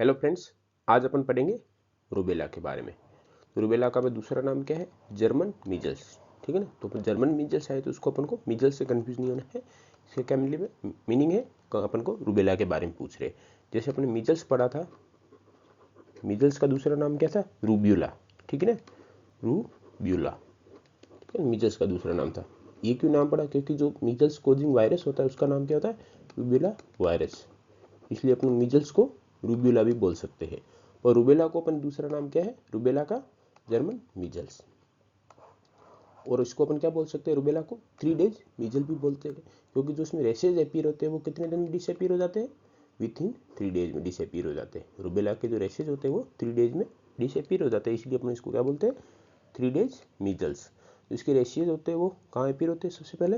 Hello friends, आज अपन पढ़ेंगे rubella के बारे में। तो रूबेला का दूसरा नाम क्या है? German measles. ठीक है ना। तो जर्मन मीजल्स है तो उसको अपन को मीजल्स से कंफ्यूज नहीं होना है। इसके क्या मीनिंग है? अपन को रूबेला के बारे में पूछ रहे। जैसे अपने मीजल्स पढ़ा था, मीजल्स का दूसरा नाम क्या था? रूब्यूला। ठीक है ना, रूब्यूला। ठीक है, मीजल्स का दूसरा नाम था। ये क्यों नाम पड़ा? क्योंकि जो मीजल्स कोजिंग वायरस होता है उसका नाम क्या होता है? Rubella virus. इसलिए अपन मीजल्स को रूब्यूला भी बोल सकते हैं। और रूबेला को अपन दूसरा नाम क्या है? रूबेला का जर्मन मीजल्स। और इसको अपन क्या बोल सकते हैं? रूबेला को 3 डेज मीजल भी बोलते हैं, क्योंकि जो उसमें रेशेज अपीयर होते हैं वो कितने दिन में डिसअपीयर हो जाते हैं? विथ इन 3 डेज में डिसअपीयर हो जाते हैं। रूबेला के जो रेशेज होते हैं वो 3 डेज में डिसअपीयर हो जाते हैं, इसलिए अपन इसको क्या बोलते हैं? 3 डेज मीजल्स। इसके रेशेज होते हैं वो कहाँ अपीयर होते हैं? सबसे पहले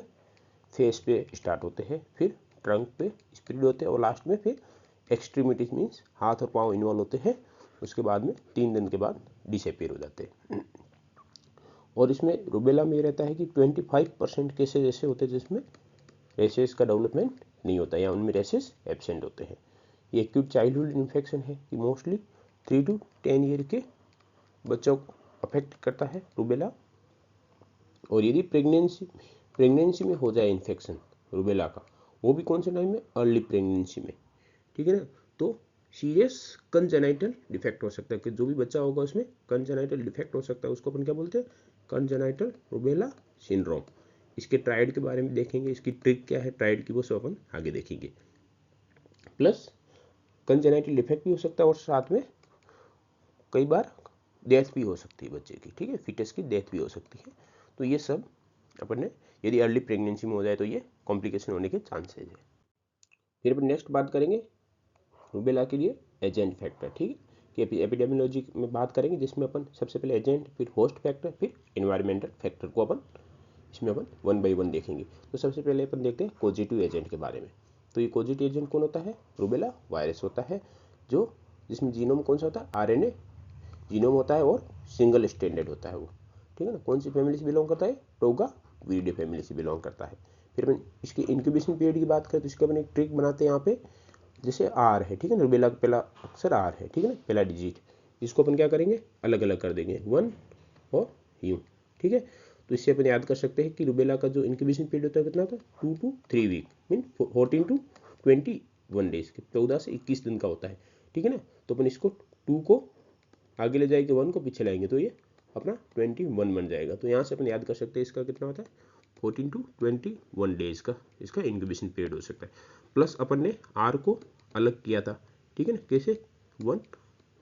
फेस पे स्टार्ट होते हैं, फिर ट्रंक पे स्प्रेड होते हैं और लास्ट में फिर एक्सट्रीमिटीज मीन्स हाथ और पाँव इन्वॉल्व होते हैं। उसके बाद में 3 दिन के बाद डिसअपीयर हो जाते हैं। और इसमें रूबेला में ये रहता है कि 25% केसेज ऐसे होते हैं जिसमें रेशेस का डेवलपमेंट नहीं होता या उनमें रेशेस एब्सेंट होते हैं। ये एक्यूट चाइल्डहुड इन्फेक्शन है कि मोस्टली 3 to 10 ईयर के बच्चों को अफेक्ट करता है रूबेला। और यदि प्रेगनेंसी में हो जाए इन्फेक्शन रूबेला का, वो भी कौन से टाइम में? अर्ली प्रेगनेंसी में। ठीक है ना। तो सीरियस कंजेनाइटल डिफेक्ट हो सकता है कि जो भी बच्चा होगा उसमें कंजेनाइटल डिफेक्ट हो सकता है, उसको अपन क्या बोलते हैं? Congenital rubella syndrome. इसके ट्रायड के बारे में देखेंगे, इसकी ट्रिक क्या है ट्रायड की, वो सब अपन आगे देखेंगे। प्लस कंजेनाइटल डिफेक्ट भी हो सकता है और साथ में कई बार डेथ भी हो सकती है बच्चे की। ठीक है, फिटस की डेथ भी हो सकती है। तो ये सब अपन ने, यदि अर्ली प्रेगनेंसी में हो जाए तो ये कॉम्प्लिकेशन होने के चांसेज है। फिर अपन नेक्स्ट बात करेंगे रूबेला के लिए एजेंट फैक्टर। ठीक है, कि एपिडेमियोलॉजी में बात करेंगे जिसमें अपन सबसे पहले एजेंट, फिर होस्ट फैक्टर, फिर एनवायरमेंटल फैक्टर को अपन इसमें अपन 1 by 1 देखेंगे। तो सबसे पहले अपन देखते हैं पॉजिटिव एजेंट के बारे में। तो ये पॉजिटिव एजेंट कौन होता है? रूबेला वायरस होता है, जो जिसमें जीनोम कौन सा होता है? आरएनए जीनोम होता है और सिंगल स्टैंडर्ड होता है वो। ठीक है ना। कौन सी फैमिली से बिलोंग करता है? टोगा वीडे फैमिली से बिलोंग करता है। फिर अपन इसकी इंक्यूबेशन पीरियड की बात करें तो इसके अपन एक ट्रिक बनाते हैं यहाँ पे। जैसे आर है, ठीक है ना, रूबेला का पहला अक्षर आर है, ठीक है ना, पहला डिजिट। इसको अपन क्या करेंगे? अलग अलग कर देंगे, 1 और यू। ठीक है। तो इससे अपन याद कर सकते हैं कि रूबेला का जो इंक्यूबेशन पीरियड होता है कितना होता है? 2 to 3 week, mean 14 to 21 days, 14 से 21 दिन का होता है। ठीक है ना। तो अपन इसको 2 को आगे ले जाएंगे, 1 को पीछे लाएंगे तो ये अपना 21 बन जाएगा। तो यहाँ से अपन याद कर सकते हैं इसका कितना होता है? 14 to 21 डेज का इसका इंक्यूबेशन पीरियड हो सकता है। प्लस अपन ने आर को अलग किया था। ठीक है ना, कैसे? 1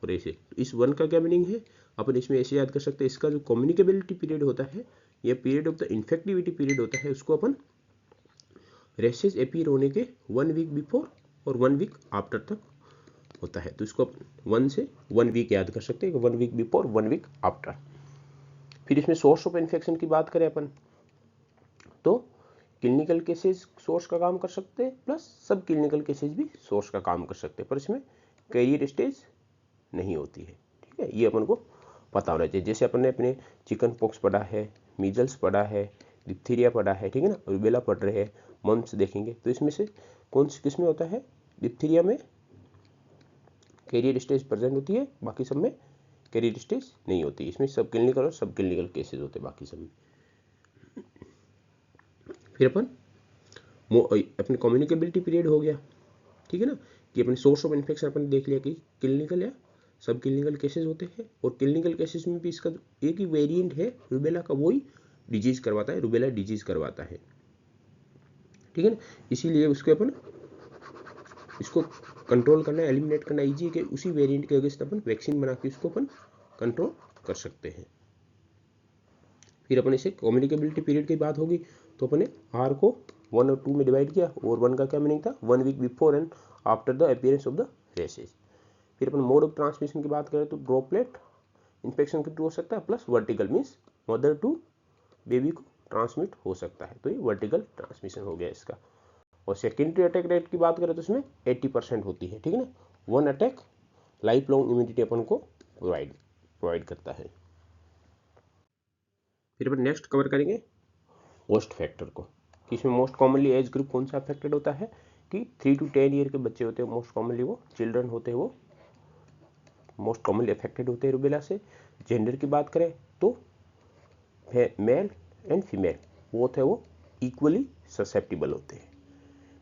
और ऐसे। इस 1 का क्या मीनिंग है? अपन इसमें ऐसे याद कर सकते हैं, इसका जो कम्युनिकेबिलिटी पीरियड होता है या period of the infectivity period होता है, उसको अपन रेशेज अपीयर होने के 1 वीक बिफोर और 1 वीक आफ्टर तक होता है। तो इसको 1 से 1 वीक याद कर सकते हैं, 1 वीक बिफोर 1 वीक आफ्टर। फिर इसमें सोर्स ऑफ इन्फेक्शन की बात करें अपन तो क्लिनिकल केसेस सोर्स का काम कर सकते हैं, प्लस सब क्लिनिकल केसेस भी सोर्स का काम कर सकते हैं, पर इसमें कैरियर स्टेज नहीं होती है। ठीक है, ये अपन को पता होना चाहिए। जैसे अपन ने अपने चिकन पॉक्स पढ़ा है, मीजल्स पढ़ा है, डिप्थीरिया पढ़ा है, ठीक है ना, रूबेला पढ़ रहे हैं, मम्स देखेंगे। तो इसमें से कौन सी किस में होता है? डिप्थीरिया में कैरियर स्टेज प्रेजेंट होती है, बाकी सब में कैरियर स्टेज नहीं होती। इसमें सब क्लिनिकल और सब क्लिनिकल केसेज होते हैं बाकी सब में। फिर अपन अपनी कम्युनिकेबिलिटी पीरियड हो गया। ठीक है ना, कि अपने सोर्स ऑफ इन्फेक्शन अपन देख लिया कि क्लिनिकल या सब क्लिनिकल केसेस होते हैं। और क्लिनिकल केसेस में भी इसका एक ही वेरिएंट है रूबेला का, वही डिजीज करवाता है, रूबेला डिजीज करवाता है। ठीक है ना, इसीलिए उसके अपन इसको कंट्रोल करना, एलिमिनेट करना ईजी है कि उसी वेरिएंट के अगेंस्ट अपन वैक्सीन बना के उसको अपन कंट्रोल कर सकते हैं। फिर अपन इसे कम्युनिकेबिलिटी पीरियड की बात होगी तो अपने आर को 1 और 2 में डिवाइड किया, और 1 का क्या मीनिंग था? 1 week before and after the appearance of the rashes. फिर अपन मोड ऑफ ट्रांसमिशन की बात करें तो ड्रॉपलेट इन्फेक्शन के थ्रू हो सकता है, plus vertical means mother to baby को ट्रांसमिट हो सकता है, तो ये वर्टिकल ट्रांसमिशन हो गया इसका। और सेकेंडरी अटैक रेट की बात करें तो इसमें 80% होती है। ठीक है ना, 1 अटैक लाइफ लॉन्ग इम्यूनिटी अपन को प्रोवाइड करता है। फिर अपन नेक्स्ट कवर करेंगे होस्ट फैक्टर को, कि इसमें मोस्ट कॉमनली एज ग्रुप कौन सा अफेक्टेड होता है? कि 3 to 10 ईयर के बच्चे होते हैं, मोस्ट कॉमनली वो चिल्ड्रन होते हैं, वो मोस्ट कॉमनली अफेक्टेड होते हैं रूबेला से। जेंडर की बात करें तो मेल एंड फीमेल बोथ है वो इक्वली ससेप्टिबल होते हैं।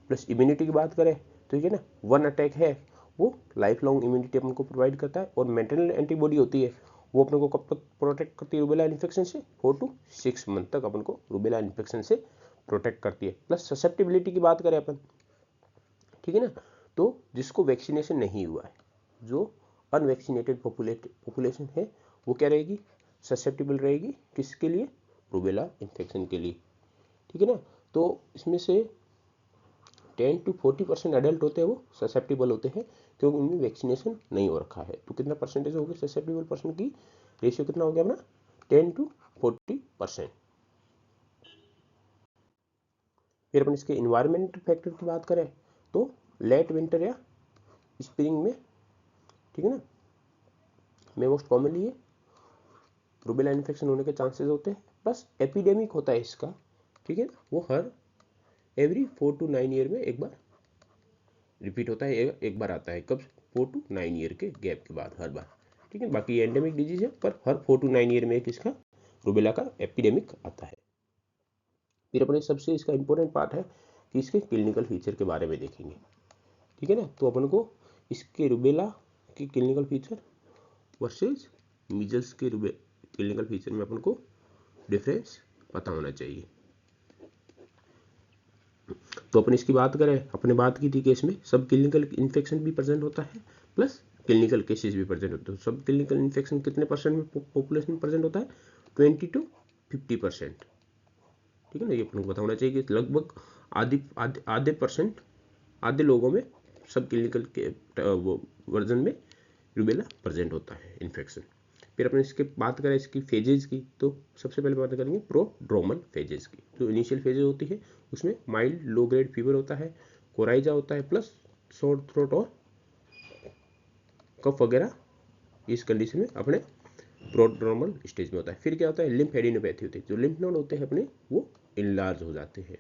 प्लस इम्यूनिटी की बात करें तो ये ना वन अटैक है वो लाइफ लॉन्ग इम्यूनिटी अपन को प्रोवाइड करता है। और मेंटेनल एंटीबॉडी होती है वो अपने को कब तक प्रोटेक्ट करती है रूबेला इन्फेक्शन से, 4 to 6 मंथ तक अपन को रूबेला इन्फेक्शन से प्रोटेक्ट करती है। प्लस ससेप्टिबिलिटी की बात करें अपन, ठीक है ना, तो जिसको वैक्सीनेशन नहीं हुआ है, जो अनवैक्सीनेटेड पॉपुलेशन है वो क्या रहेगी, ससेप्टिबल रहेगी किसके लिए, रूबेला इन्फेक्शन के लिए, ठीक है ना। तो इसमें से 10 to 40% एडल्ट होते हैं वो ससेप्टिबल होते हैं क्योंकि उनमें वैक्सीनेशन नहीं हो रखा है। तो कितना परसेंटेज हो गया ससेप्टिबल पर्सन की, रेशियो कितना हो गया अपना 10 to 40%। फिर अपन इसके इन्वायरमेंट फैक्टर की बात करें तो लेट विंटर या स्प्रिंग में, ठीक है ना, में मोस्ट कॉमनली ये रूबेला इन्फेक्शन होने के चांसेस होते हैं। प्लस एपिडेमिक होता है इसका, ठीक है ना, वो हर एवरी 4 to 9 ईयर में एक बार रिपीट होता है, एक बार आता है, कब, 4 to 9 ईयर के गैप के बाद हर बार, ठीक है। बाकी एंडेमिक डिजीज है पर हर 4 to 9 ईयर में एक इसका रूबेला का एपिडेमिक आता है। फिर अपने सबसे इसका इंपॉर्टेंट पार्ट है कि इसके क्लिनिकल फीचर के बारे में देखेंगे, ठीक है ना। तो अपन को इसके रूबेला के क्लिनिकल फीचर वर्सेज मीजल्स के क्लिनिकल फीचर में अपन को डिफरेंस पता होना चाहिए। तो अपन इसकी बात करें, अपने बात की थी कि इसमें सब क्लिनिकल इन्फेक्शन भी प्रेजेंट होता है प्लस क्लिनिकल केसेस भी प्रेजेंट होते हैं। सब क्लिनिकल इन्फेक्शन कितने परसेंट में पॉपुलेशन में प्रेजेंट होता है, 20 to 50%, ठीक है ना। ये अपन को पता होना चाहिए कि लगभग आधे परसेंट, आधे लोगों में सब क्लिनिकल के वो वर्जन में रूबेला प्रेजेंट होता है इन्फेक्शन। फिर अपन इसके बात करें इसकी फेजेस की तो सबसे पहले बात करेंगे प्रोड्रोमल फेजेस की। जो इनिशियल फेजेस होती है उसमें माइल्ड लो ग्रेड फीवर होता है, कोराइजा होता है, प्लस सोर थ्रोट और कफ वगैरह इस कंडीशन में अपने प्रोड्रोमल स्टेज में होता है। फिर क्या होता है, लिम्फ एडिनोपैथी होती है। जो लिम्फ नोड होते हैं अपने वो इनलार्ज हो जाते हैं।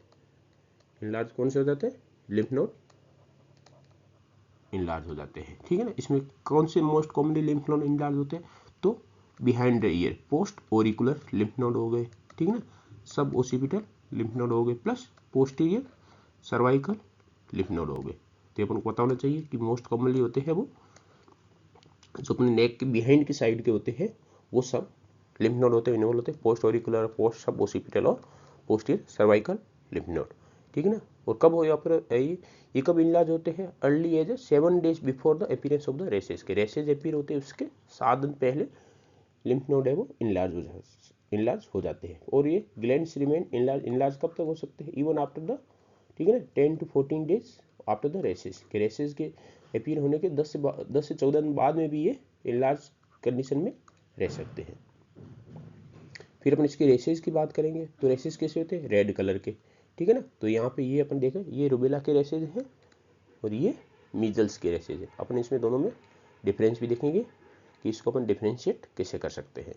इनलार्ज कौन से हो जाते हैं, लिम्फ नोड इनलार्ज हो जाते हैं, ठीक है ना। इसमें कौन से most commonly lymph node enlarge होते हैं, तो behind the ear post auricular lymph node हो गए, ठीक है ना, सब ओसिपिटल लिम्फ नोड हो गए, plus posterior cervical lymph node हो गए। तो अपन को पता होना चाहिए कि मोस्ट कॉमनली होते हैं वो जो अपने नेक के बिहाइंड की साइड के होते हैं वो सब लिम्फ नोड होते हैं, इन्वॉल्व होते हैं, पोस्ट ओरिकुलर, पोस्ट सब ओसिपिटल और पोस्टीरियर सर्वाइकल लिम्फ नोड, ठीक है ना। और कब हो यहाँ पर ये कब इलाज होते हैं, early as 7 days before the appearance of the rashes के, रेसेस अपीयर होते हैं उसके 7 दिन पहले लिम्फ नोड है वो इनलार्ज हो जाते हैं। और ये ग्लैंड्स रिमेन इनलार्ज कब तक हो सकते हैं, इवन आफ्टर द, ठीक है ना, 10 to 14 days after the rashes के अपीयर होने के 10 से 14 दिन बाद में भी ये इनलार्ज कंडीशन में रह सकते हैं। फिर अपन इसके रेसेस की बात करेंगे तो रेसेस कैसे होते हैं, रेड कलर के, ठीक है ना। तो यहाँ पे ये अपन देखें ये रूबेला के रेसेज हैं और ये मीजल्स के रेसेज हैं। अपन इसमें दोनों में डिफरेंस भी देखेंगे कि इसको अपन डिफरेंशिएट कैसे कर सकते हैं,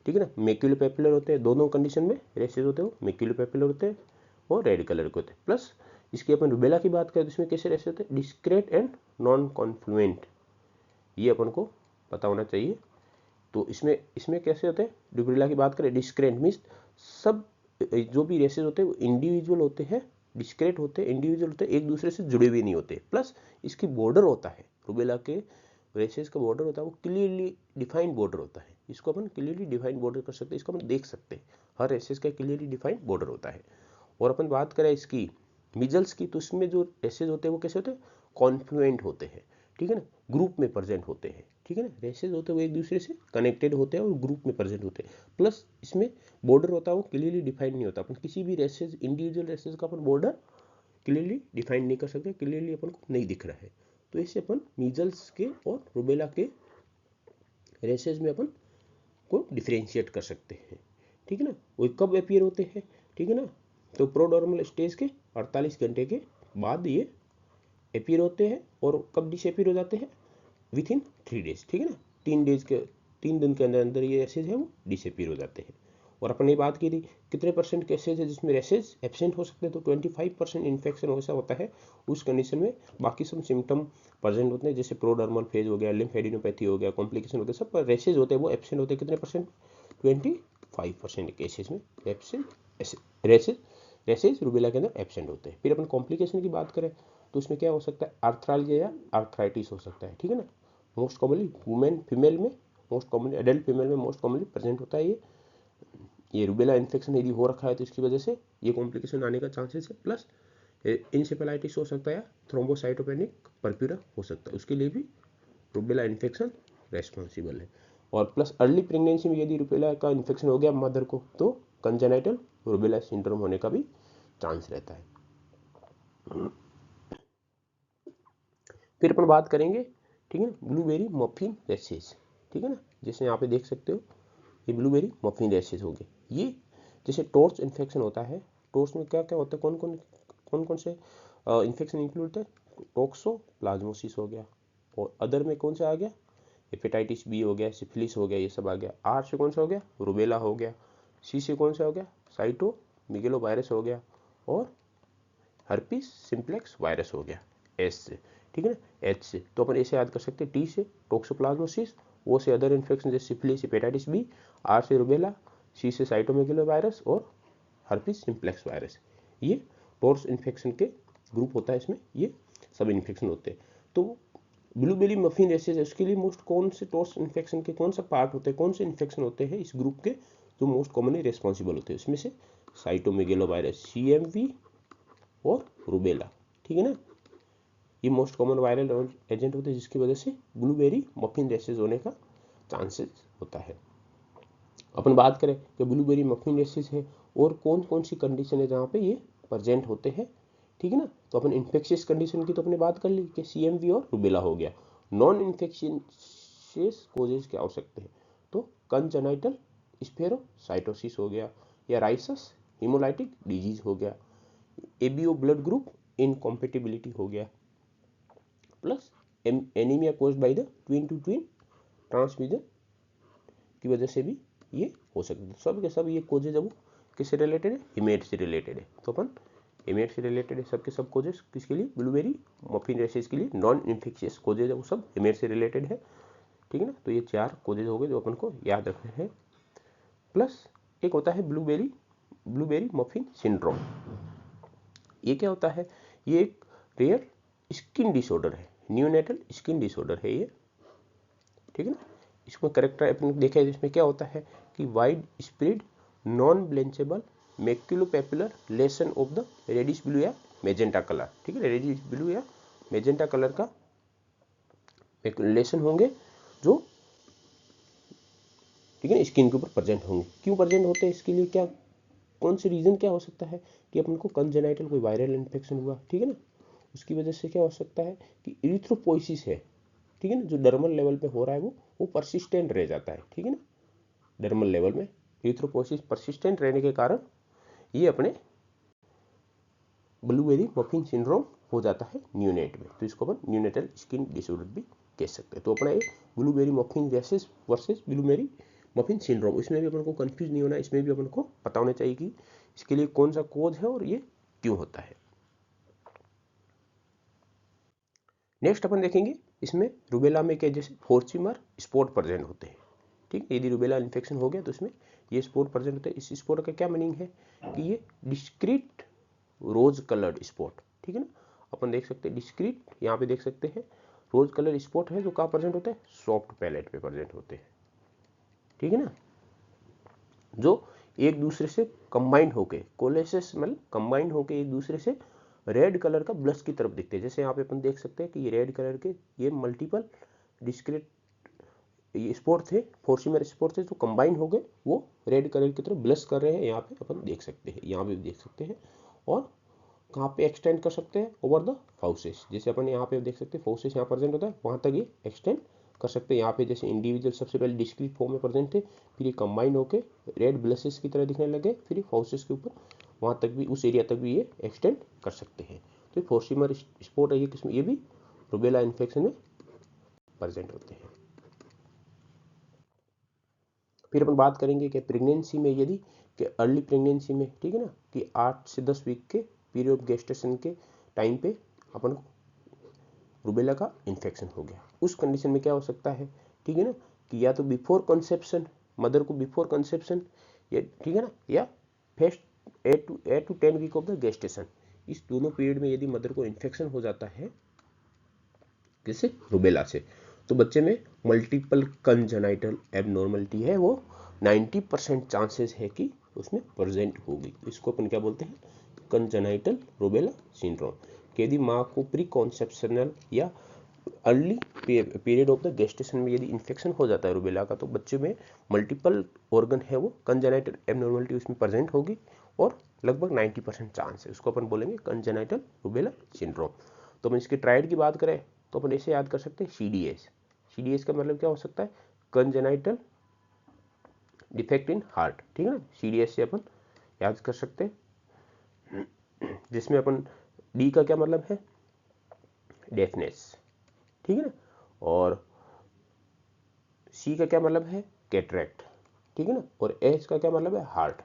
ठीक है ना। मैक्यूलोपैपुलर होते हैं, दोनों कंडीशन में रेसेज होते हैं, मैक्यूलोपैपुलर होते हैं और रेड कलर के होते हैं। प्लस इसकी अपन रूबेला की बात करें तो इसमें कैसे रेसेज होते हैं, डिस्क्रेट एंड नॉन कॉन्फ्लुएंट, ये अपन को पता होना चाहिए। तो इसमें कैसे होते हैं, रूबेला की बात करें डिस्क्रेट मीन्स सब जो भी रेसेस होते हैं वो इंडिविजुअल होते हैं, डिस्क्रेट होते हैं, इंडिविजुअल होते हैं, एक दूसरे से जुड़े हुए नहीं होते। प्लस इसकी बॉर्डर होता है, रूबेला के रेसेस का बॉर्डर होता है वो क्लियरली डिफाइंड बॉर्डर होता है। इसको अपन क्लियरली डिफाइंड बॉर्डर कर सकते हैं, इसको अपन देख सकते हैं, हर रेसेस का क्लियरली डिफाइंड बॉर्डर होता है। और अपन बात करें इसकी मिजल्स की तो इसमें जो रेसेस होते हैं वो कैसे होते हैं, कॉन्फ्लुएंट होते हैं, ठीक है ना, ग्रुप में प्रेजेंट होते हैं, ठीक है ना। रेसेस होते हैं वो एक दूसरे से कनेक्टेड होते हैं और ग्रुप में प्रेजेंट होते हैं। प्लस इसमें बॉर्डर होता है वो क्लियरली डिफाइंड नहीं होता। अपन किसी भी रेसेस इंडिविजुअल रेसेस का अपन बॉर्डर क्लियरली डिफाइंड नहीं कर सकते, क्लियरली अपन को नहीं दिख रहा है। तो इससे अपन मीजल्स के और रूबेला के रेसेस में अपन को डिफ्रेंशिएट कर सकते हैं, ठीक है ना। वो कब अपीयर होते हैं, ठीक है ना, तो प्रोडर्मल स्टेज के 48 घंटे के बाद ये अपीयर होते हैं। और कब डिसअपीयर हो जाते हैं, विथ इन 3 days, ठीक है ना, 3 दिन के अंदर अंदर ये रेसेज है वो डिसअपीयर हो जाते हैं। और अपन ने बात की थी कितने परसेंट केसेज है जिसमें रेसेज एब्सेंट हो सकते हैं, तो 25% इन्फेक्शन ऐसा होता है उस कंडीशन में, बाकी सब सिम्टम प्रेजेंट होते हैं, जैसे प्रोडर्मल फेज हो गया, लिम्फेडिनोपैथी हो गया, कॉम्प्लिकेशन होते हैं, सब पर रेसेज होते हैं वो एब्सेंट होते हैं कितने परसेंट, 25% केसेज में एब्सेंट रेसेज रूबेला के अंदर एब्सेंट होते हैं। फिर अपन कॉम्प्लिकेशन की बात करें तो उसमें क्या हो सकता है, आर्थरालजिया या आर्थराइटिस हो सकता है, ठीक है ना। मोस्ट कॉमनली वुमेन फीमेल में, मोस्ट कॉमनली एडल्ट फीमेल में मोस्ट कॉमनली प्रेजेंट होता है ये रूबेला इन्फेक्शन यदि हो रखा है तो इसकी वजह से ये कॉम्प्लिकेशन आने का चांसेस है। प्लस इंसेफेलाइटिस हो सकता है या थ्रोम्बोसाइटोपेनिक परप्यूरा हो सकता है, उसके लिए भी रूबेला इन्फेक्शन रेस्पॉन्सिबल है। और प्लस अर्ली प्रेगनेंसी में यदि रूबेला का इन्फेक्शन हो गया मदर को तो कंजेनाइटल रूबेला सिंड्रोम होने का भी चांस रहता है। फिर अपन बात करेंगे, ठीक है ना, ब्लूबेरी मफिन रेसेस, ठीक है ना, जैसे यहाँ पे देख सकते हो ये ब्लूबेरी मफिन रेसेस हो गए। ये जैसे टोर्च इन्फेक्शन होता है, टोर्च में क्या क्या होता है, कौन कौन से इन्फेक्शन इंक्लूड होते हैं, टोक्सोप्लाज्मोसिस हो गया, और अदर में कौन सा आ गया, हेपेटाइटिस बी हो गया, सिफिलिस हो गया, ये सब आ गया। आर से कौन सा हो गया, रूबेला हो गया। सी से कौन सा हो गया, साइटोमेगालो वायरस हो गया, और हर्पिस सिंप्लेक्स वायरस हो गया एस से, ठीक है ना। एच से तो अपन ऐसे याद कर सकते हैं, टी से टोक्सोप्लाज्मोसिस, ओ से अदर इन्फेक्शन जैसे सिफिलिस हेपेटाइटिस बी, आर से रूबेला, सी से साइटोमेगालो वायरस, और हर्पिस सिंप्लेक्स वायरस। ये टोर्स इन्फेक्शन के ग्रुप होता है, इसमें ये सब इन्फेक्शन होते हैं। तो ब्लूबेरी मफिन रेसेस है उसके लिए मोस्ट कौन से टोर्स इन्फेक्शन के कौन सा पार्ट होते हैं, कौन से इन्फेक्शन होते हैं इस ग्रुप के जो मोस्ट कॉमनली रेस्पॉन्सिबल होते हैं, उसमें से साइटोमेगालो वायरस CMV और रूबेला, ठीक है ना। ये मोस्ट कॉमन वायरल एजेंट होते हैं जिसकी वजह से ब्लूबेरी मफिन रेसेस होने का चांसेस होता है। अपन बात करें कि ब्लूबेरी मफिन रेसेस है और कौन कौन सी कंडीशन है जहाँ पे ये प्रेजेंट होते हैं, ठीक है ना। तो अपन इन्फेक्शियस कंडीशन की तो अपने बात कर ली कि CMV और रूबेला हो गया। नॉन इन्फेक्शियस कोजेज क्या हो सकते हैं, तो कंजेनाइटल स्फेरोसाइटोसिस हो गया, या राइसस हिमोलाइटिक डिजीज हो गया, ABO ब्लड ग्रुप इनकॉम्पेटिबिलिटी हो गया, plus anaemia caused by the twin to twin transfusion की वजह से भी ये हो सकता है। सब के सब ये कोजेज अब किससे रिलेटेड है, हिमेट से रिलेटेड है। तो अपन हिमेट से रिलेटेड है सबके सब कोजेज किसके लिए, ब्लूबेरी मफिन रेसेस के लिए नॉन इन्फेक्शियस कोजेज है वो सब हिमेट से रिलेटेड है, ठीक है ना। तो ये 4 कोजेज हो गए जो अपन को याद रखने हैं। प्लस एक होता है ब्लूबेरी मफिन सिंड्रोम। ये क्या होता है, ये एक रेयर स्किन डिसऑर्डर है, न्यूनेटल स्किन डिसऑर्डर है ये, ठीक है ना। इसमें करेक्टर अपन देखा है, इसमें क्या होता है कि wide spread non blanchable maculopapular lesion of the reddish blue या मेजेंटा कलर, ठीक है, रेडिश ब्लू या मेजेंटा कलर का लेशन होंगे जो, ठीक है ना, स्किन के ऊपर प्रेजेंट होंगे। क्यों प्रेजेंट होते हैं, इसके लिए क्या कौन से रीजन क्या हो सकता है कि अपन को कंजेनाइटल कोई वायरल इन्फेक्शन हुआ, ठीक है ना, उसकी वजह से क्या हो सकता है कि इरिथ्रोपोइसिस है, ठीक है ना, जो डर्मल लेवल पे हो रहा है वो परसिस्टेंट रह जाता है, ठीक है ना। डर्मल लेवल में इरिथ्रोपोइसिस परसिस्टेंट रहने के कारण ये अपने ब्लूबेरी मफिन सिंड्रोम हो जाता है न्यूनेट में, तो इसको अपन न्यूनेटल स्किन डिसऑर्डर भी कह सकते हैं। तो अपना ये blueberry muffin rashes versus blueberry muffin syndrome, इसमें भी अपन को कंफ्यूज नहीं होना, इसमें भी अपन को पता होना चाहिए कि इसके लिए कौन सा कोज है और ये क्यों होता है। नेक्स्ट अपन देखेंगे इसमें रूबेला में क्या जैसे फोर्चिमर स्पॉट प्रेजेंट होते हैं, ठीक है। यदि रूबेला इन्फेक्शन हो गया तो इसमें ये स्पॉट प्रेजेंट होते हैं। इस स्पॉट का क्या मीनिंग है कि ये डिस्क्रीट रोज कलर्ड स्पॉट, ठीक है ना। अपन देख सकते हैं डिस्क्रीट, यहाँ पे देख सकते हैं रोज कलर स्पॉट है जो कहाँ प्रेजेंट होते हैं, सॉफ्ट पैलेट पे प्रेजेंट होते हैं, ठीक है ना, जो एक दूसरे से कंबाइंड होके कोलेसेस मतलब कंबाइंड होके एक दूसरे से रेड कलर का ब्लश की तरफ दिखते हैं। जैसे यहाँ पे अपन देख सकते हैं कि ये रेड कलर के ये मल्टीपल डिस्क्रीट ये स्पॉट थे, फोर्सिमर स्पॉट थे जो कंबाइन हो गए वो रेड कलर की तरफ ब्लश कर रहे हैं, यहाँ पे अपन देख सकते हैं, यहाँ पे भी देख सकते हैं। और कहाँ पे एक्सटेंड कर सकते हैं, ओवर द फाउसेस, जैसे अपन यहाँ पे देख सकते हैं फाउसेस यहाँ प्रेजेंट होता है वहाँ तक ये एक्सटेंड कर सकते हैं। यहाँ पे जैसे इंडिविजुअल सबसे पहले डिस्क्रीट फॉर्म में प्रेजेंट थे, फिर ये कंबाइन होकर रेड ब्लशेस की तरह दिखने लगे, फिर फाउसेस के ऊपर वहाँ तक भी उस एरिया तक भी ये एक्सटेंड कर सकते हैं। तो फोर्सिमर स्पॉट है ये किसमें, ये भी रूबेला इन्फेक्शन में प्रेजेंट होते हैं। फिर अपन बात करेंगे कि प्रेगनेंसी में यदि कि अर्ली प्रेगनेंसी में, ठीक है ना, कि 8 से 10 वीक के पीरियड ऑफ गेस्टेशन के टाइम पे अपन को रूबेला का इन्फेक्शन हो गया, उस कंडीशन में क्या हो सकता है, ठीक है ना, कि या तो बिफोर कंसेप्शन, मदर को बिफोर कंसेप्शन, या ठीक है ना, या first 8 to 10 week of the gestation, इस दोनों पीरियड में यदि मदर को इन्फेक्शन हो जाता है किससे, रूबेला से, तो बच्चे में मल्टीपल कंजेनाइटल एबनॉर्मलिटी है वो 90% चांसेस है कि उसमें प्रेजेंट होगी। इसको अपन क्या बोलते हैं, कंजेनाइटल रूबेला सिंड्रोम। यदि माँ को प्री कॉन्सेप्शनल या early period of the gestation में यदि इन्फेक्शन हो जाता है रूबेला का, तो बच्चे में मल्टीपल ऑर्गन है वो कंजेनाइटल एबनॉर्मलिटी उसमें प्रेजेंट होगी और लगभग 90% चांस है, उसको अपन बोलेंगे कंजेनाइटल रूबेला सिंड्रोम। तो अपन इसके ट्रायड की बात करें तो अपन ऐसे याद कर सकते हैं CDS। CDS का मतलब क्या हो सकता है, कंजेनाइटल डिफेक्ट इन हार्ट, ठीक है ना, CDS से अपन याद कर सकते हैं, जिसमें अपन D का क्या मतलब है, डेफनेस, ठीक है ना, और C का क्या मतलब है, कैटरेक्ट, ठीक है ना, और H का क्या मतलब है, हार्ट,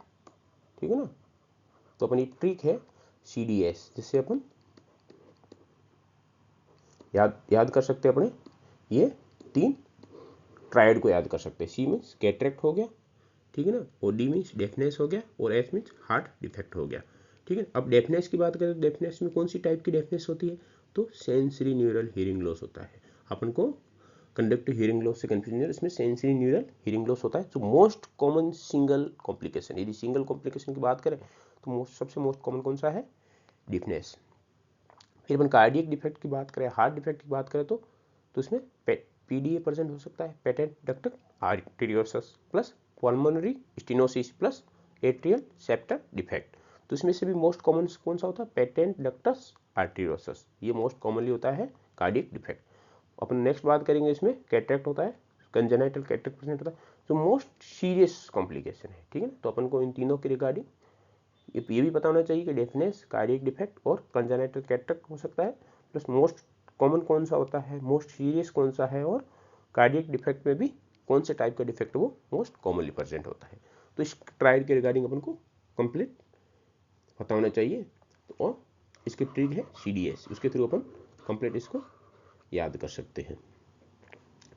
ठीक है ना। तो अपन ये ट्रिक है CDS, जिससे अपन याद कर सकते हैं अपने ये 3 ट्रायड को याद कर सकते हैं। C मीन्स कैटरेक्ट हो गया, ठीक है ना, और D मीन्स डेफनेस हो गया, और H मीन्स हार्ट डिफेक्ट हो गया, ठीक है। अब डेफनेस की बात करें तो डेफनेस में कौन सी टाइप की डेफनेस होती है, तो सेंसरी न्यूरल हियरिंग लॉस होता है। अपन को कंडक्टिव हियरिंग लॉस से कंफ्यूजन है, इसमें सेंसरी न्यूरल हियरिंग लॉस होता है। जो मोस्ट कॉमन सिंगल कॉम्प्लिकेशन, यदि सिंगल कॉम्प्लिकेशन की बात करें तो सबसे मोस्ट कॉमन कौन सा है, डिफनेस। फिर अपन कार्डियक डिफेक्ट की बात करें, हार्ट डिफेक्ट की बात करें तो उसमें PDA प्रेजेंट हो सकता है, patent ductal arteriosus plus pulmonary stenosis plus atrial sceptre defect. तो इसमें से भी मोस्ट कॉमन कौन सा होता है, पेटेंट डक्टस आर्टेरियोसिस, ये मोस्ट कॉमनली होता है कार्डियक डिफेक्ट। अपन नेक्स्ट बात करेंगे, इसमें कैटरेक्ट होता है, कंजेनाइटल कैटरेक्ट प्रेजेंट होता है, जो मोस्ट सीरियस कॉम्प्लिकेशन है, ठीक है ना। तो अपन को इन तीनों के रिगार्डिंग ये भी पता होना चाहिए कि डेफनेस, कार्डियक डिफेक्ट और कंजेनाइटल कैटरेक्ट हो सकता है, प्लस मोस्ट कॉमन कौन सा होता है, मोस्ट सीरियस कौन सा है, और कार्डियक डिफेक्ट में भी कौन से टाइप का डिफेक्ट वो मोस्ट कॉमनली प्रेजेंट होता है। तो इस ट्रायल के रिगार्डिंग अपन को कंप्लीट पता होना चाहिए, और इसकी ट्रिक है CDS, उसके थ्रू अपन कंप्लीट इसको याद कर सकते हैं।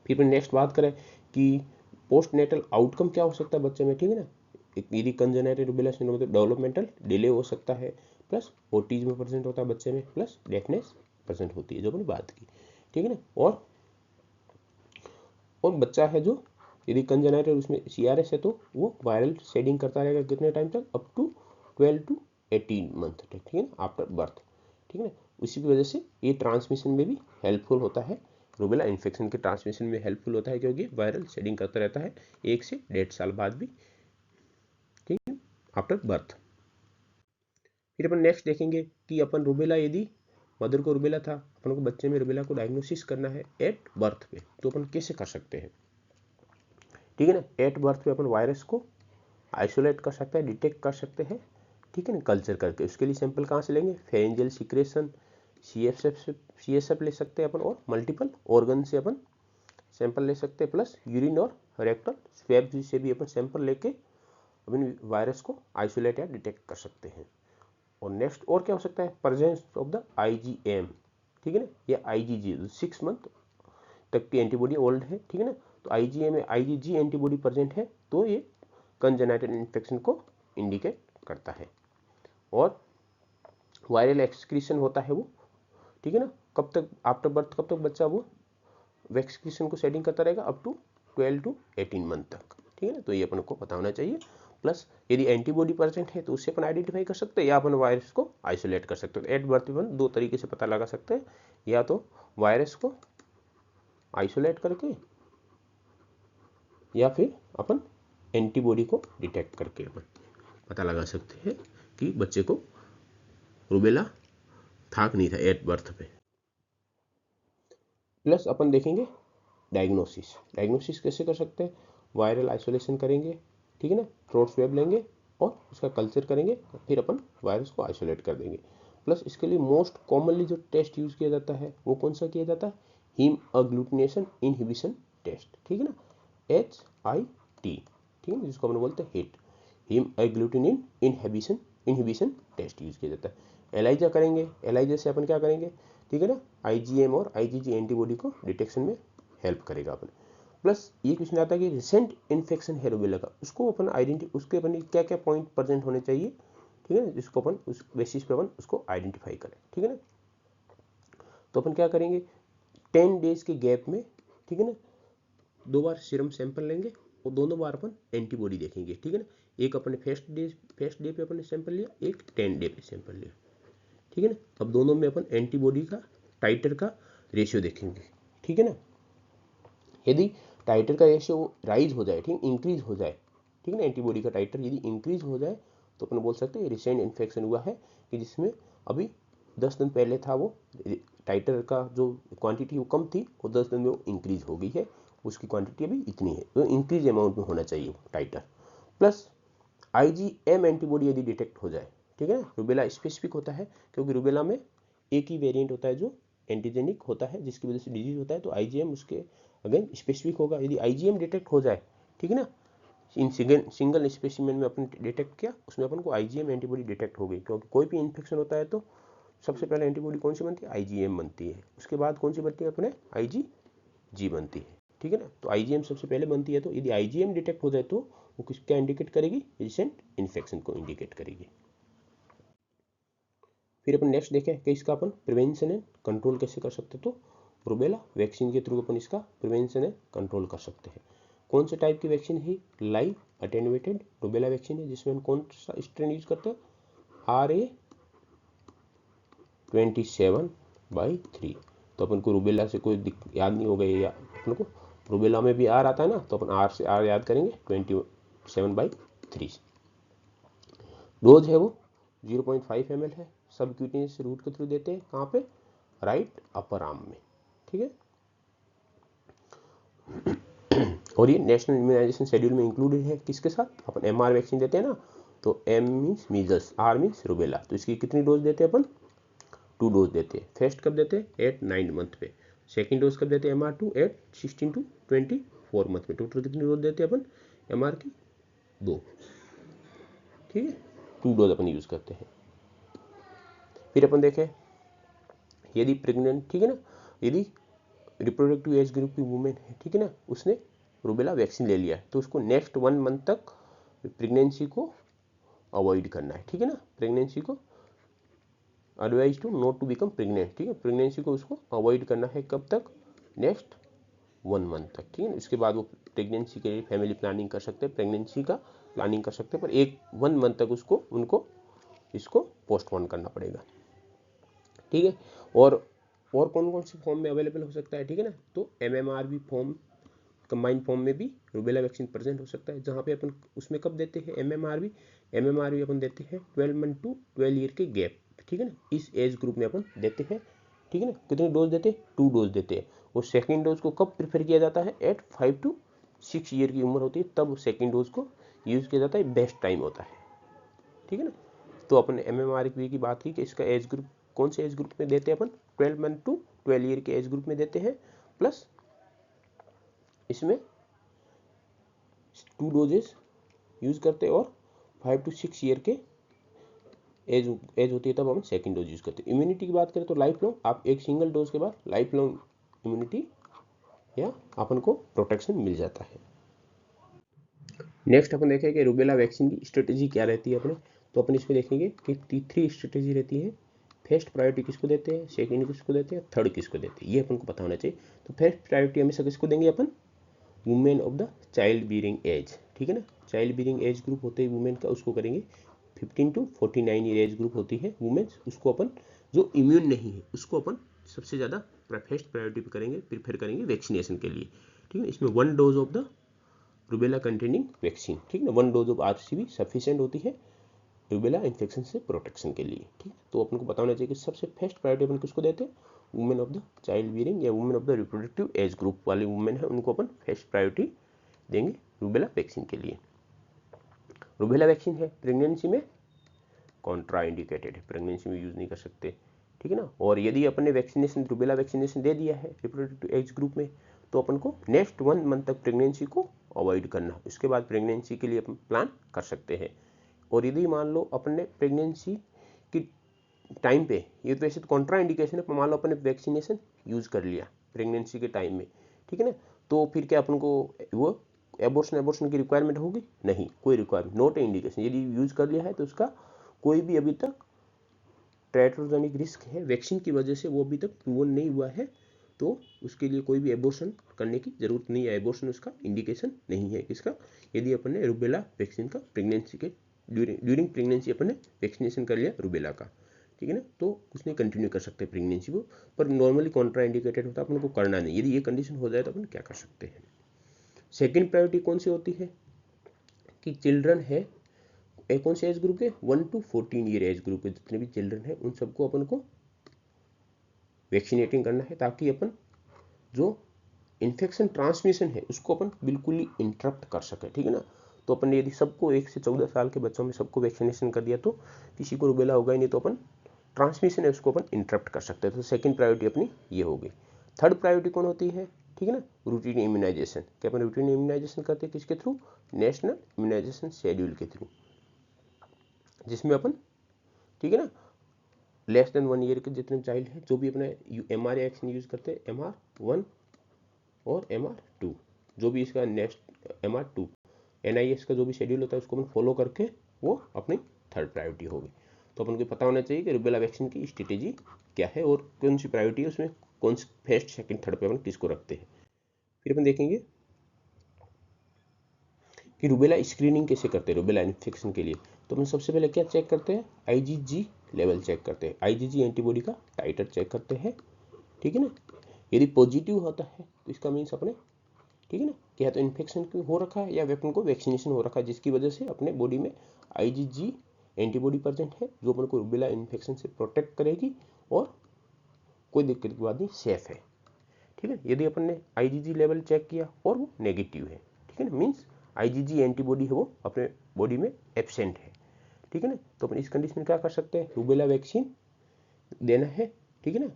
फिर नेक्स्ट बात करें कि पोस्ट नेटल आउटकम क्या हो सकता है बच्चे में, ठीक है ना। यदि कंजेनाइटल रूबेला सिंड्रोम में डेवलपमेंटल डिले हो सकता है, प्लस ऑटिज्म प्रेजेंट होता है बच्चे में, प्लस डेफनेस प्रेजेंट होती है जो अपनी बात की, ठीक है ना। और बच्चा है जो यदि कंजेनाइटल उसमें CRS है तो वो वायरल शेडिंग करता रहेगा कितने टाइम तक, अप टू 12 to 18 मंथ तक, ठीक है ना, आफ्टर बर्थ, ठीक है ना। उसी की वजह से ये ट्रांसमिशन में भी हेल्पफुल होता है, रूबेला इन्फेक्शन के ट्रांसमिशन में हेल्पफुल होता है, क्योंकि वायरल शेडिंग करता रहता है 1 से 1.5 साल बाद भी, ठीक है, आफ्टर बर्थ। फिर अपन नेक्स्ट देखेंगे कि अपन रूबेला, यदि मदर को रूबेला था, अपन को बच्चे में रूबेला को डायग्नोसिस करना है एट बर्थ पे, तो अपन कैसे कर सकते हैं, ठीक है ना। एट बर्थ पे अपन वायरस को आइसोलेट कर सकते हैं, डिटेक्ट कर सकते हैं, ठीक है ना, कल्चर करके। उसके लिए सैंपल कहाँ से लेंगे, फेरेंजियल सिक्रेशन, CSF ले सकते हैं अपन, और मल्टीपल ऑर्गन से अपन सैंपल ले सकते हैं, प्लस यूरिन और रेक्टल स्वैब से भी अपन सैंपल लेके अपन वायरस को आइसोलेट या डिटेक्ट कर सकते हैं। और नेक्स्ट और क्या हो सकता है, प्रेजेंस ऑफ द IgM, ठीक है ना, या IgG 6 मंथ तक की एंटीबॉडी ओल्ड है, ठीक है ना। तो IgM में IgG एंटीबॉडी प्रेजेंट है, तो ये कंजेनाइटल इन्फेक्शन को इंडिकेट करता है। और वायरल एक्सक्रीशन होता है वो, ठीक है ना, कब तक आफ्टर बर्थ, कब तक बच्चा वो वैक्सीनेशन को सेटिंग करता रहेगा, अप टू 12 to 18 मंथ तक, ठीक है ना। तो ये अपन को पता होना चाहिए। प्लस यदि एंटीबॉडी प्रेजेंट है तो उससे अपन आइडेंटिफाई कर सकते हैं, या अपन वायरस को आइसोलेट कर सकते हैं। एट बर्थ अपन 2 तरीके से पता लगा सकते हैं, या तो वायरस को आइसोलेट करके, या फिर अपन एंटीबॉडी को डिटेक्ट करके अपन पता लगा सकते हैं कि बच्चे को रूबेला था कि नहीं था एट बर्थ पे। प्लस अपन देखेंगे डायग्नोसिस कैसे कर सकते हैं, वायरल आइसोलेशन करेंगे, ठीक है ना, थ्रोट स्वैब लेंगे और उसका कल्चर करेंगे, फिर अपन वायरस को आइसोलेट कर देंगे। प्लस इसके लिए मोस्ट कॉमनली जो टेस्ट यूज किया जाता है वो कौन सा किया जाता है, हीम अग्लूटिनेशन इनहिबिशन टेस्ट, ठीक है ना, HIT, ठीक है, जिसको अपन बोलते हैं HIT, haemagglutinin inhibition test use किया जाता है। एलाइजा करेंगे, एलाइजा से अपन क्या करेंगे, ठीक है ना, आईजीएम और आईजीजी एंटीबॉडी को डिटेक्शन में हेल्प करेगा अपन। प्लस ये क्वेश्चन आता है कि रिसेंट इन्फेक्शन है रूबेला का, उसको अपन उसके अपन क्या क्या पॉइंट प्रेजेंट होने चाहिए, ठीक है ना, जिसको अपन उस बेसिस पे अपन उसको आइडेंटिफाई करें, ठीक है ना। तो अपन क्या करेंगे, 10 डेज के गैप में, ठीक है ना, 2 बार सीरम सैंपल लेंगे और दोनों बार अपन एंटीबॉडी देखेंगे, ठीक है ना। एक अपने फर्स्ट डे पे अपन सैंपल लिया, एक 10 डे पे सैंपल लिया, ठीक है ना। अब दोनों में अपन एंटीबॉडी का टाइटर का रेशियो देखेंगे, ठीक है ना। यदि टाइटर का रेशियो राइज हो जाए, ठीक, इंक्रीज हो जाए, ठीक है ना, एंटीबॉडी का टाइटर यदि इंक्रीज हो जाए तो अपन बोल सकते हैं रिसेंट इन्फेक्शन हुआ है, कि जिसमें अभी 10 दिन पहले था वो टाइटर का जो क्वांटिटी वो कम थी, वो 10 दिन में वो इंक्रीज हो गई है, उसकी क्वांटिटी अभी इतनी है, तो इंक्रीज अमाउंट में होना चाहिए वो टाइटर। प्लस आईजीएम एंटीबॉडी यदि डिटेक्ट हो जाए, ठीक है ना, रूबेला स्पेसिफिक होता है क्योंकि रूबेला में एक ही वेरिएंट होता है जो एंटीजेनिक होता है, जिसकी वजह से डिजीज होता है, तो आईजीएम उसके अगेन स्पेसिफिक होगा। यदि आईजीएम डिटेक्ट हो जाए, ठीक है ना, इन सिंगल स्पेसिमेन में अपन डिटेक्ट किया, उसमें अपन को आईजीएम एंटीबॉडी डिटेक्ट हो गई, क्योंकि कोई भी इन्फेक्शन होता है तो सबसे पहले एंटीबॉडी कौन सी बनती है, आईजीएम बनती है, उसके बाद कौन सी बनती है अपने आईजीजी बनती है, ठीक है ना। तो आईजीएम सबसे पहले बनती है, तो यदि आईजीएम डिटेक्ट हो जाए तो वो किसका इंडिकेट करेगी, रिसेंट इन्फेक्शन को इंडिकेट करेगी। फिर अपन नेक्स्ट देखें कि इसका अपन प्रिवेंशन एंड कंट्रोल कैसे कर सकते हैं, तो रूबेला वैक्सीन के थ्रू अपन इसका प्रिवेंशन एंड कंट्रोल कर सकते हैं। कौन से टाइप की वैक्सीन है, लाइव अटेन्यूएटेड रूबेला वैक्सीन है, जिसमें हम कौन सा स्ट्रेन यूज करते हैं, RA27/3। तो अपन को रूबेला से कोई याद नहीं हो गई, या अपन को रूबेला में भी आर आता है ना, तो अपन आर से आर याद करेंगे 27/3। डोज है वो 0.5 ml है, सब क्यूटेनियस रूट के थ्रू देते हैं, कहाँ पे, राइट अपर आर्म में, ठीक है। और ये नेशनल इम्यूनाइजेशन शेड्यूल में इंक्लूडेड है, किसके साथ, अपन एमआर वैक्सीन देते हैं ना, तो M means measles, R means rubella, तो इसकी कितनी डोज देते हैं अपन, 2 डोज देते हैं। फर्स्ट कब देते हैं, एट 9 मंथ पे, सेकेंड डोज कब देते हैं MR2 एट 16 to 24 मंथ पे। टोटल कितनी डोज देते हैं अपन MR की, 2, ठीक है, 2 डोज अपन यूज करते हैं। फिर अपन देखें यदि प्रेग्नेंट, ठीक है ना, यदि रिप्रोडक्टिव एज ग्रुप की वुमेन है, ठीक है ना, उसने रूबेला वैक्सीन ले लिया है, तो उसको नेक्स्ट 1 मंथ तक प्रेगनेंसी को अवॉइड करना है, ठीक है ना, प्रेगनेंसी को advise to not to become pregnant, ठीक है, प्रेगनेंसी को उसको अवॉइड करना है, कब तक, नेक्स्ट 1 मंथ तक, ठीक है। इसके बाद वो प्रेगनेंसी के लिए फैमिली प्लानिंग कर सकते हैं, प्रेगनेंसी का प्लानिंग कर सकते हैं, पर 1 मंथ तक उसको उनको इसको पोस्टपोन करना पड़ेगा, ठीक है। और कौन कौन सी फॉर्म में अवेलेबल हो सकता है, ठीक है ना, तो MMR फॉर्म, कंबाइंड फॉर्म में भी रूबेला वैक्सीन प्रेजेंट हो सकता है, जहाँ पे अपन उसमें कब देते हैं MMR अपन देते हैं 12 मंथ टू 12 ईयर के गैप, ठीक है ना, इस एज ग्रुप में अपन देते हैं, ठीक है ना। कितनी डोज देते हैं, 2 डोज देते हैं। और सेकेंड डोज को कब प्रेफर किया जाता है, एट 5 to 6 ईयर की उम्र होती है, तब सेकेंड डोज को यूज किया जाता है, बेस्ट टाइम होता है, ठीक है ना। तो अपन MMR की बात की कि इसका एज ग्रुप कौन से एज ग्रुप में देते हैं अपन, 12 मंथ टू 12 ईयर के एज ग्रुप में देते हैं, प्लस इसमें 2 डोजेस यूज करते हैं, और 5 to 6 ईयर के एज होती है तब हम सेकेंड डोज यूज करते हैं। इम्यूनिटी की बात करें तो लाइफ लॉन्ग, आप एक सिंगल डोज के बाद लाइफ लॉन्ग इम्यूनिटी या अपन को प्रोटेक्शन मिल जाता है। नेक्स्ट अपन देखें कि रूबेला वैक्सीन की स्ट्रेटेजी क्या रहती है अपने, तो अपन इसमें देखेंगे कि 3 स्ट्रेटेजी रहती है। फर्स्ट प्रायोरिटी किसको देते हैं, सेकेंड किसको देते हैं, थर्ड किसको देते हैं, ये अपन को पता होना चाहिए। तो फर्स्ट प्रायोरिटी हमेशा किसको देंगे अपन, women of the child bearing age, ठीक है ना, चाइल्ड बीयरिंग एज ग्रुप होते हैं वुमेन का, उसको करेंगे। 15 to 49 ईयर एज ग्रुप होती है वुमेन्स, उसको अपन जो इम्यून नहीं है उसको अपन सबसे ज़्यादा फर्स्ट प्रायोरिटी पे करेंगे, प्रीफर करेंगे वैक्सीनेशन के लिए, ठीक है। इसमें 1 dose of the rubella containing vaccine, ठीक है ना, 1 डोज ऑफ RCV सफिशिएंट होती है रूबेला इन्फेक्शन से प्रोटेक्शन के लिए, ठीक है। तो अपन को बताना चाहिए कि सबसे फर्स्ट प्रायोरिटी अपन किसको देते हैं, women of the child bearing या women of the reproductive age group वाले वुमेन है, उनको अपन फर्स्ट प्रायोरिटी देंगे रूबेला वैक्सीन के लिए। रूबेला वैक्सीन है प्रेगनेंसी में कॉन्ट्रा इंडिकेटेड है, प्रेगनेंसी में यूज नहीं कर सकते, ठीक है ना। और यदि अपन ने वैक्सीनेशन रूबेला वैक्सीनेशन दे दिया है रिप्रोडक्टिव एज ग्रुप में, तो अपन को नेक्स्ट 1 मंथ तक प्रेगनेंसी को अवॉइड करना है, उसके बाद प्रेगनेंसी के लिए अपन प्लान कर सकते हैं। और यदि मान लो अपन ने प्रेगनेंसी की टाइम पे, ये तो वैसे तो कॉन्ट्रा इंडिकेशन है, पर मान लो अपन ने वैक्सीनेशन यूज कर लिया प्रेगनेंसी के टाइम में, ठीक है ना, तो फिर क्या अपन को वो एबॉर्शन की रिक्वायरमेंट होगी? नहीं, कोई रिक्वायरमेंट, नॉट ए इंडिकेशन। यदि यूज कर लिया है तो उसका कोई भी अभी तक टेट्रोजेनिक रिस्क है वैक्सीन की वजह से, वो अभी तक प्रूवन नहीं हुआ है, तो उसके लिए कोई भी एबॉर्शन करने की जरूरत नहीं है। एबॉर्शन उसका इंडिकेशन नहीं है किसका? यदि अपन ने रूबेला वैक्सीन का प्रेगनेंसी के ड्यूरिंग प्रेगनेंसी अपन ने वैक्सीनेशन कर लिया रूबेला का, ठीक है ना, तो उसने कंटिन्यू कर सकते हैं प्रेगनेंसी को, पर नॉर्मली कॉन्ट्रा इंडिकेटेड होता है, अपन को करना नहीं। यदि ये कंडीशन हो जाए तो अपन क्या कर सकते हैं? सेकेंड प्रायोरिटी कौन सी होती है कि चिल्ड्रन है, कौन से एज ग्रुप के? 1 to 14 ईयर एज ग्रुप के जितने भी चिल्ड्रन है उन सबको अपन को वैक्सीनेटिंग करना है, ताकि अपन जो इन्फेक्शन ट्रांसमिशन है उसको अपन बिल्कुल ही इंटरप्ट कर सके, ठीक है ना। तो अपन ने यदि सबको 1 से 14 साल के बच्चों में सबको वैक्सीनेशन कर दिया तो किसी को रूबेला होगा ही नहीं, तो अपन ट्रांसमिशन है उसको अपन इंटरप्ट कर सकते हैं। तो सेकंड प्रायोरिटी अपनी ये होगी। थर्ड प्रायोरिटी कौन होती है? ठीक है ना, रूटीन इम्यूनाइजेशन। क्या अपन रूटीन इम्यूनाइजेशन करते हैं किसके थ्रू? नेशनल इम्यूनाइजेशन शेड्यूल के थ्रू, जिसमें अपन, ठीक है ना, लेस देन 1 ईयर के जितने चाइल्ड है, जो भी अपने MR वैक्सीन यूज करते हैं, MR1 और MR2, जो भी इसका नेक्स्ट MR2 NIS का जो भी शेड्यूल होता है उसको अपन फॉलो करके वो अपनी थर्ड प्रायोरिटी होगी। तो अपन को पता होना चाहिए कि रूबेला वैक्सीन की स्ट्रेटेजी क्या है और कौन सी प्रायोरिटी है, उसमें कौन सी फर्स्ट सेकंड थर्ड पे अपन किसको रखते हैं। फिर अपन देखेंगे कि रूबेला स्क्रीनिंग कैसे करते हैं रूबेला इन्फेक्शन के लिए। तो अपन सबसे पहले क्या चेक करते हैं? IgG लेवल चेक करते हैं, IgG एंटीबॉडी का टाइटर चेक करते हैं, ठीक है ना। यदि पॉजिटिव होता है तो इसका मीन्स अपने, ठीक है ना, क्या तो इन्फेक्शन हो रखा है या वेपन को वैक्सीनेशन हो रखा है, जिसकी वजह से अपने बॉडी में IgG एंटीबॉडी प्रेजेंट है जो अपन को रूबेला इन्फेक्शन से प्रोटेक्ट करेगी और कोई दिक्कत की बात नहीं, सेफ है, ठीक है। यदि अपन ने IgG लेवल चेक किया और वो नेगेटिव है, ठीक है ना, मीन्स IgG एंटीबॉडी है वो अपने बॉडी में एब्सेंट है, ठीक है ना, तो अपन इस कंडीशन में क्या कर सकते हैं? रूबेला वैक्सीन देना है, ठीक है ना,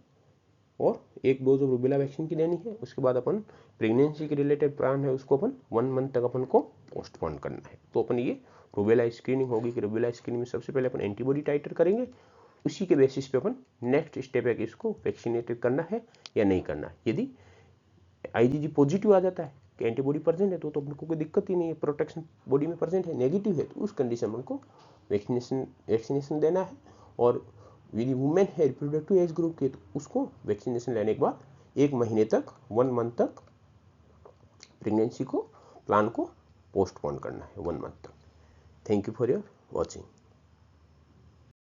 और 1 डोज ऑफ रूबेला वैक्सीन की देनी है। उसके बाद अपन प्रेगनेंसी के रिलेटेड प्लान है उसको अपन 1 मंथ तक अपन को पोस्टपोन करना है। तो अपन ये रूबेला स्क्रीनिंग होगी कि रूबेला स्क्रीनिंग में सबसे पहले अपन एंटीबॉडी टाइटर करेंगे, उसी के बेसिस पे अपन नेक्स्ट स्टेप है कि इसको वैक्सीनेटेड करना है या नहीं करना है। यदि IgG पॉजिटिव आ जाता है कि एंटीबॉडी प्रेजेंट है तो अपन को कोई दिक्कत ही नहीं है, प्रोटेक्शन बॉडी में प्रेजेंट है। नेगेटिव है तो उस कंडीशन में उनको वैक्सीनेशन देना है। और यदि वुमेन है रिप्रोडक्टिव एज ग्रुप के तो उसको वैक्सीनेशन लेने के बाद 1 महीने तक 1 मंथ तक प्रेगनेंसी को प्लान को पोस्टपोन करना है 1 मंथ तक। Thank you for your watching.